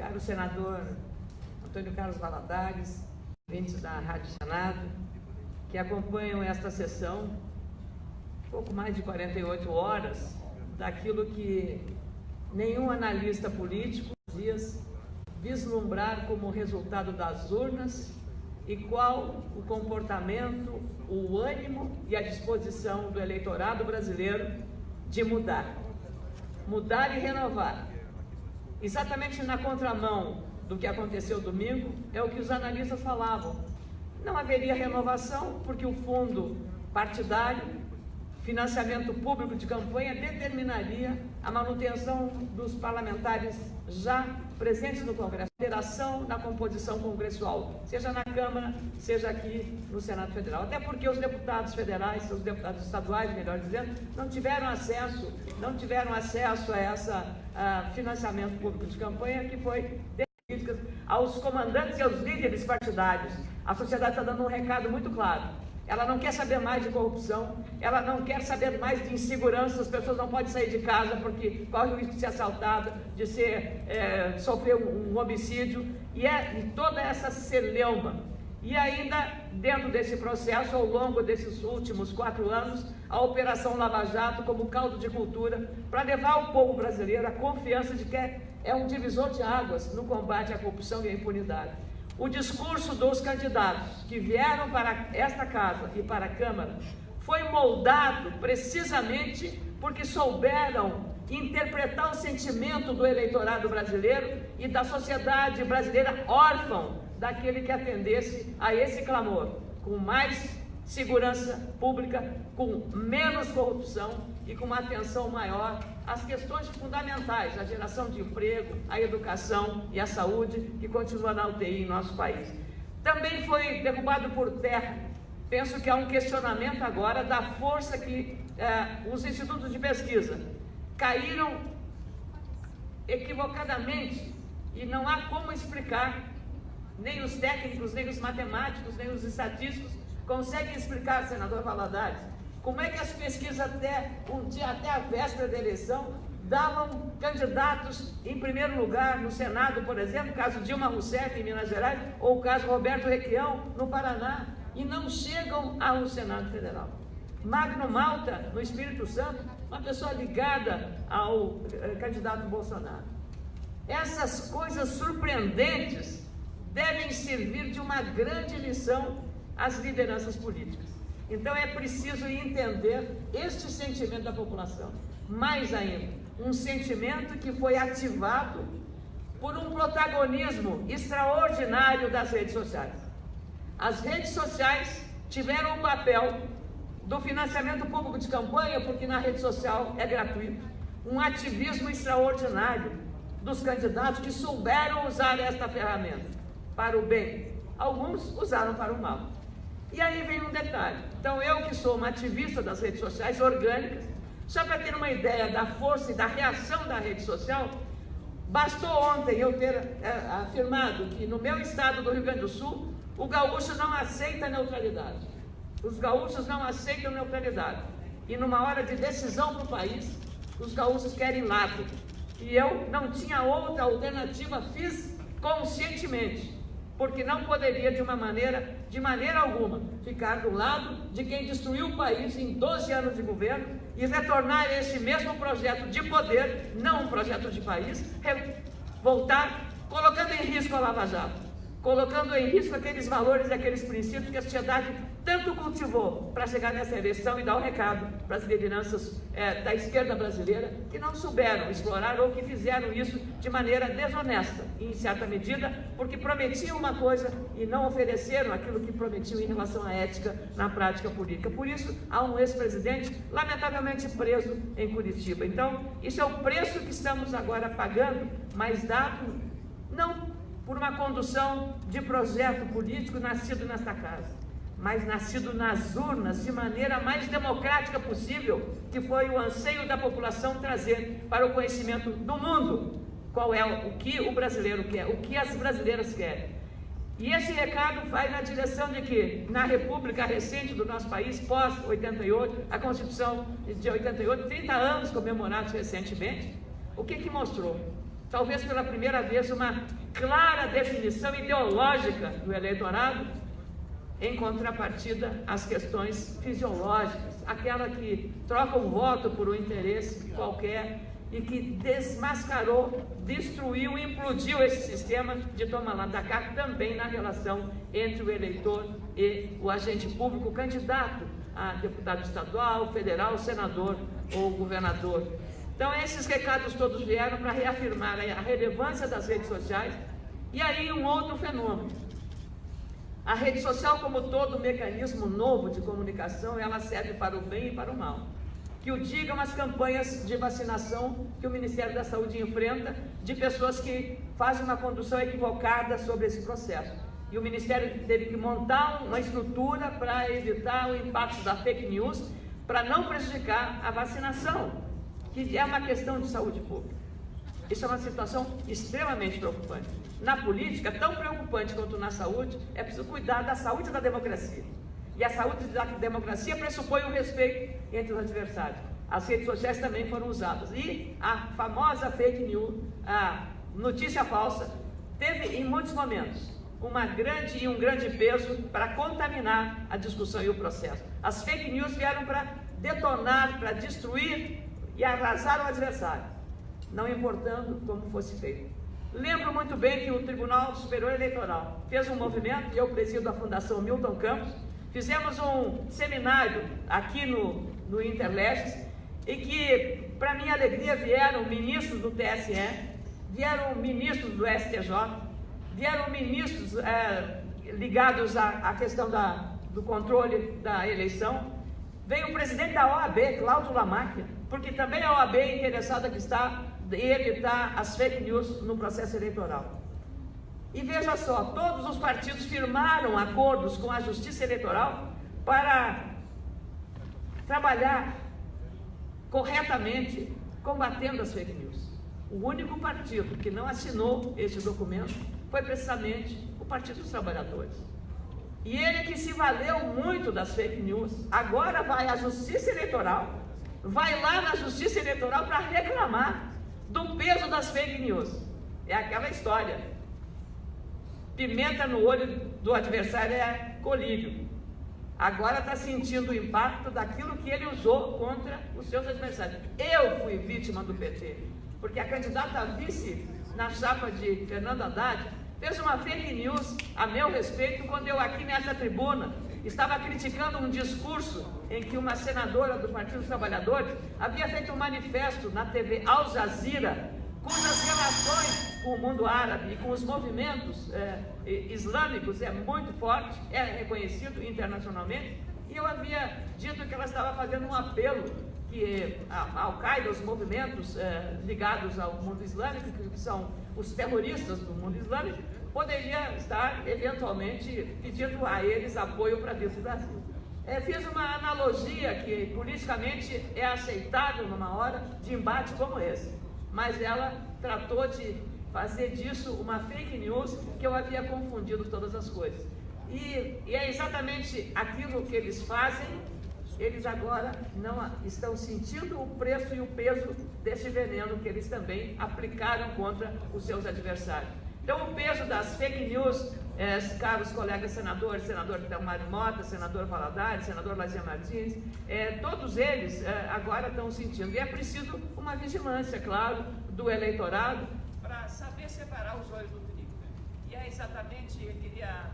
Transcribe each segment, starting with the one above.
caro senador Antônio Carlos Valadares, ouvintes da Rádio Senado, que acompanham esta sessão, pouco mais de 48 horas, daquilo que nenhum analista político dias vislumbrar como resultado das urnas e qual o comportamento, o ânimo e a disposição do eleitorado brasileiro de mudar e renovar. Exatamente na contramão do que aconteceu domingo, é o que os analistas falavam. Não haveria renovação porque o fundo partidário, financiamento público de campanha, determinaria a manutenção dos parlamentares já presentes no Congresso, alteração na composição congressual, seja na Câmara, seja aqui no Senado Federal. Até porque os deputados federais, os deputados estaduais, melhor dizendo, não tiveram acesso a essa financiamento público de campanha que foi aos comandantes e aos líderes partidários. A sociedade está dando um recado muito claro. Ela não quer saber mais de corrupção, ela não quer saber mais de insegurança, as pessoas não podem sair de casa porque corre o risco de ser assaltada, de sofrer um homicídio, e toda essa celeuma. E ainda, dentro desse processo, ao longo desses últimos 4 anos, a Operação Lava Jato como caldo de cultura para levar ao povo brasileiro a confiança de que é um divisor de águas no combate à corrupção e à impunidade. O discurso dos candidatos que vieram para esta casa e para a Câmara foi moldado precisamente porque souberam interpretar o sentimento do eleitorado brasileiro e da sociedade brasileira órfã daquele que atendesse a esse clamor, com mais segurança pública, com menos corrupção e com uma atenção maior às questões fundamentais, a geração de emprego, a educação e a saúde, que continua na UTI em nosso país. Também foi derrubado por terra. Penso que há um questionamento agora da força que os institutos de pesquisa caíram equivocadamente e não há como explicar, nem os técnicos, nem os matemáticos, nem os estatísticos conseguem explicar, senador Valadares, como é que as pesquisas até a véspera da eleição davam candidatos em primeiro lugar no Senado, por exemplo, o caso Dilma Rousseff em Minas Gerais, ou o caso Roberto Requião no Paraná, e não chegam ao Senado Federal. Magno Malta, no Espírito Santo, uma pessoa ligada ao candidato Bolsonaro. Essas coisas surpreendentes devem servir de uma grande lição às lideranças políticas. Então é preciso entender este sentimento da população. Mais ainda, um sentimento que foi ativado por um protagonismo extraordinário das redes sociais. As redes sociais tiveram o papel do financiamento público de campanha, porque na rede social é gratuito, um ativismo extraordinário dos candidatos que souberam usar esta ferramenta para o bem. Alguns usaram para o mal. E aí vem um detalhe. Então, eu que sou uma ativista das redes sociais orgânicas, só para ter uma ideia da força e da reação da rede social, bastou ontem eu ter afirmado que no meu estado do Rio Grande do Sul, o gaúcho não aceita neutralidade. Os gaúchos não aceitam neutralidade. E numa hora de decisão para o país, os gaúchos querem lado. E eu não tinha outra alternativa, fiz conscientemente, porque não poderia de maneira alguma, ficar do lado de quem destruiu o país em 12 anos de governo e retornar esse mesmo projeto de poder, não um projeto de país, voltar colocando em risco a Lava Jato, colocando em risco aqueles valores e aqueles princípios que a sociedade tanto cultivou para chegar nessa eleição e dar o recado para as lideranças da esquerda brasileira, que não souberam explorar ou que fizeram isso de maneira desonesta, em certa medida, porque prometiam uma coisa e não ofereceram aquilo que prometiam em relação à ética na prática política. Por isso, há um ex-presidente lamentavelmente preso em Curitiba. Então, isso é o preço que estamos agora pagando, mas dado não por uma condução de projeto político nascido nesta casa, mas nascido nas urnas de maneira mais democrática possível, que foi o anseio da população trazer para o conhecimento do mundo qual é o que o brasileiro quer, o que as brasileiras querem. E esse recado vai na direção de que, na República recente do nosso país, pós-88, a Constituição de 88, 30 anos comemorados recentemente, o que mostrou? talvez pela primeira vez, uma clara definição ideológica do eleitorado, em contrapartida às questões fisiológicas, aquela que troca o voto por um interesse qualquer e que desmascarou, destruiu, implodiu esse sistema de toma lá da cá, também na relação entre o eleitor e o agente público, candidato a deputado estadual, federal, senador ou governador. Então, esses recados todos vieram para reafirmar a relevância das redes sociais. E aí, um outro fenômeno. A rede social, como todo mecanismo novo de comunicação, ela serve para o bem e para o mal. Que o digam as campanhas de vacinação que o Ministério da Saúde enfrenta, de pessoas que fazem uma condução equivocada sobre esse processo. E o Ministério teve que montar uma estrutura para evitar o impacto da fake news, para não prejudicar a vacinação, que é uma questão de saúde pública. Isso é uma situação extremamente preocupante. Na política, tão preocupante quanto na saúde, é preciso cuidar da saúde da democracia. E a saúde da democracia pressupõe o respeito entre os adversários. As redes sociais também foram usadas. E a famosa fake news, a notícia falsa, teve em muitos momentos um grande peso para contaminar a discussão e o processo. As fake news vieram para detonar, para destruir e arrasar o adversário, não importando como fosse feito. Lembro muito bem que o Tribunal Superior Eleitoral fez um movimento, e eu presido a Fundação Milton Campos, fizemos um seminário aqui no Interlestes, e que, para minha alegria, vieram ministros do TSE, vieram ministros do STJ, vieram ministros ligados à questão do controle da eleição, veio o presidente da OAB, Cláudio Lamáquia, porque também a OAB é interessada que está em evitar as fake news no processo eleitoral. E veja só, todos os partidos firmaram acordos com a Justiça Eleitoral para trabalhar corretamente combatendo as fake news. O único partido que não assinou esse documento foi precisamente o Partido dos Trabalhadores. E ele, que se valeu muito das fake news, agora vai à Justiça Eleitoral, vai lá na Justiça Eleitoral para reclamar do peso das fake news. É aquela história. Pimenta no olho do adversário é colírio. Agora está sentindo o impacto daquilo que ele usou contra os seus adversários. Eu fui vítima do PT, porque a candidata a vice na chapa de Fernando Haddad fez uma fake news a meu respeito, quando eu aqui nessa tribuna estava criticando um discurso em que uma senadora do Partido dos Trabalhadores havia feito um manifesto na TV Al Jazeera, cujas relações com o mundo árabe e com os movimentos islâmicos é muito forte, é reconhecido internacionalmente, e eu havia dito que ela estava fazendo um apelo que a Al-Qaeda, os movimentos ligados ao mundo islâmico, que são os terroristas do mundo islâmico, poderia estar eventualmente pedindo a eles apoio para vir para o Brasil. Fiz uma analogia que politicamente é aceitável numa hora de embate como esse, mas ela tratou de fazer disso uma fake news que eu havia confundido todas as coisas. E é exatamente aquilo que eles fazem. Eles agora não estão sentindo o preço e o peso desse veneno que eles também aplicaram contra os seus adversários. Então, o peso das fake news, caros colegas senadores, senador Mário Mota, senador Valadares, senador Lazinha Martins, todos eles agora estão sentindo. E é preciso uma vigilância, claro, do eleitorado para saber separar o joio do trigo. E é exatamente, eu queria...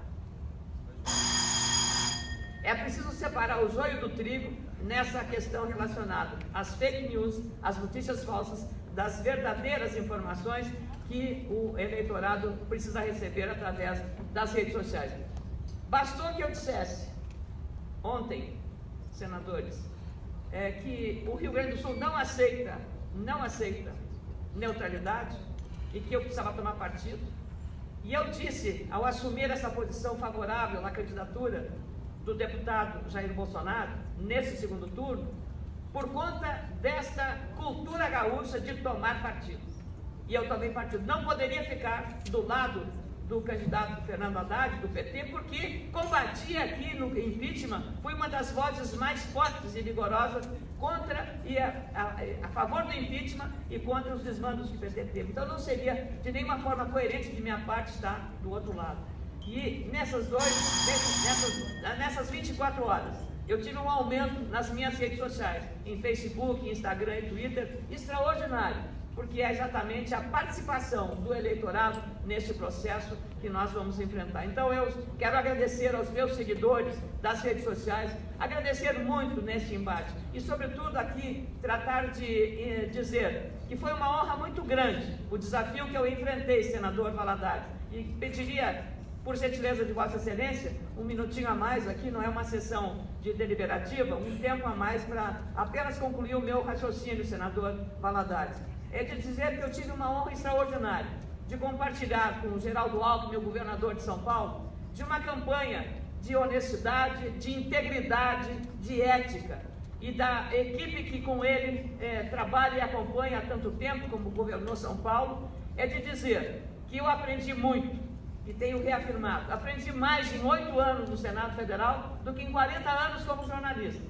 É preciso separar o joio do trigo nessa questão relacionada às fake news, às notícias falsas, das verdadeiras informações que o eleitorado precisa receber através das redes sociais. Bastou que eu dissesse ontem, senadores, que o Rio Grande do Sul não aceita neutralidade e que eu precisava tomar partido. E eu disse, ao assumir essa posição favorável à candidatura do deputado Jair Bolsonaro, nesse segundo turno, por conta desta cultura gaúcha de tomar partido. E eu tomei partido. Não poderia ficar do lado do candidato Fernando Haddad, do PT, porque combatia aqui no impeachment, foi uma das vozes mais fortes e vigorosas contra e a favor do impeachment e contra os desmandos que o PT teve. Então não seria de nenhuma forma coerente de minha parte estar do outro lado. E nessas 24 horas, eu tive um aumento nas minhas redes sociais, em Facebook, Instagram e Twitter, extraordinário, porque é exatamente a participação do eleitorado neste processo que nós vamos enfrentar. Então eu quero agradecer aos meus seguidores das redes sociais, agradecer muito neste embate e, sobretudo, aqui tratar de dizer que foi uma honra muito grande o desafio que eu enfrentei, senador Valadares, e pediria, por gentileza de Vossa Excelência, um minutinho a mais aqui, não é uma sessão de deliberativa, um tempo a mais para apenas concluir o meu raciocínio, senador Valadares. É de dizer que eu tive uma honra extraordinária de compartilhar com o Geraldo Alckmin, meu governador de São Paulo, de uma campanha de honestidade, de integridade, de ética, e da equipe que com ele trabalha e acompanha há tanto tempo, como governou São Paulo, é de dizer que eu aprendi muito, e tenho reafirmado, aprendi mais em 8 anos no Senado Federal do que em 40 anos como jornalista.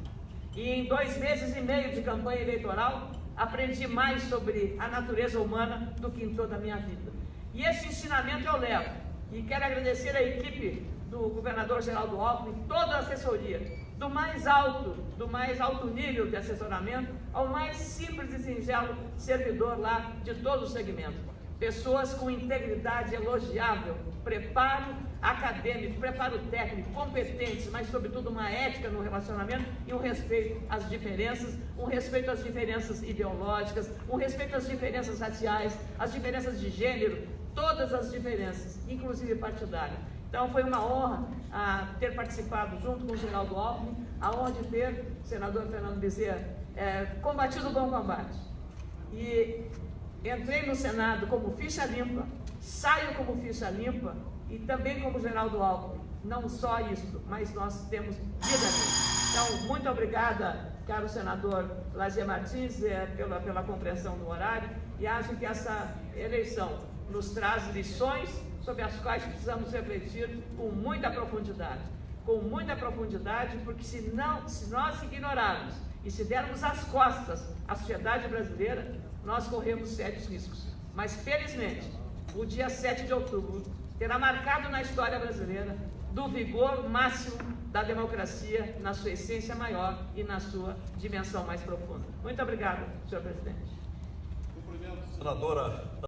E em 2 meses e meio de campanha eleitoral, aprendi mais sobre a natureza humana do que em toda a minha vida. E esse ensinamento eu levo. E quero agradecer a equipe do governador Geraldo Alckmin, toda a assessoria, do mais alto nível de assessoramento ao mais simples e singelo servidor lá de todo o segmento. Pessoas com integridade elogiável, preparo acadêmico, preparo técnico, competentes, mas sobretudo uma ética no relacionamento e um respeito às diferenças, um respeito às diferenças ideológicas, um respeito às diferenças raciais, às diferenças de gênero, todas as diferenças, inclusive partidárias. Então foi uma honra ter participado junto com o Geraldo Alckmin, a honra de ter o senador Fernando Bezerra combatido o bom combate. E entrei no Senado como ficha limpa, saio como ficha limpa e também como Geraldo Alckmin. Não só isso, mas nós temos vida limpa. Então, muito obrigada, caro senador Lazier Martins, pela compreensão do horário, e acho que essa eleição nos traz lições sobre as quais precisamos refletir com muita profundidade, porque se nós ignorarmos e se dermos as costas à sociedade brasileira, nós corremos sérios riscos. Mas, felizmente, o dia 7 de outubro terá marcado na história brasileira do vigor máximo da democracia na sua essência maior e na sua dimensão mais profunda. Muito obrigado, senhor presidente. Cumprimento, senadora.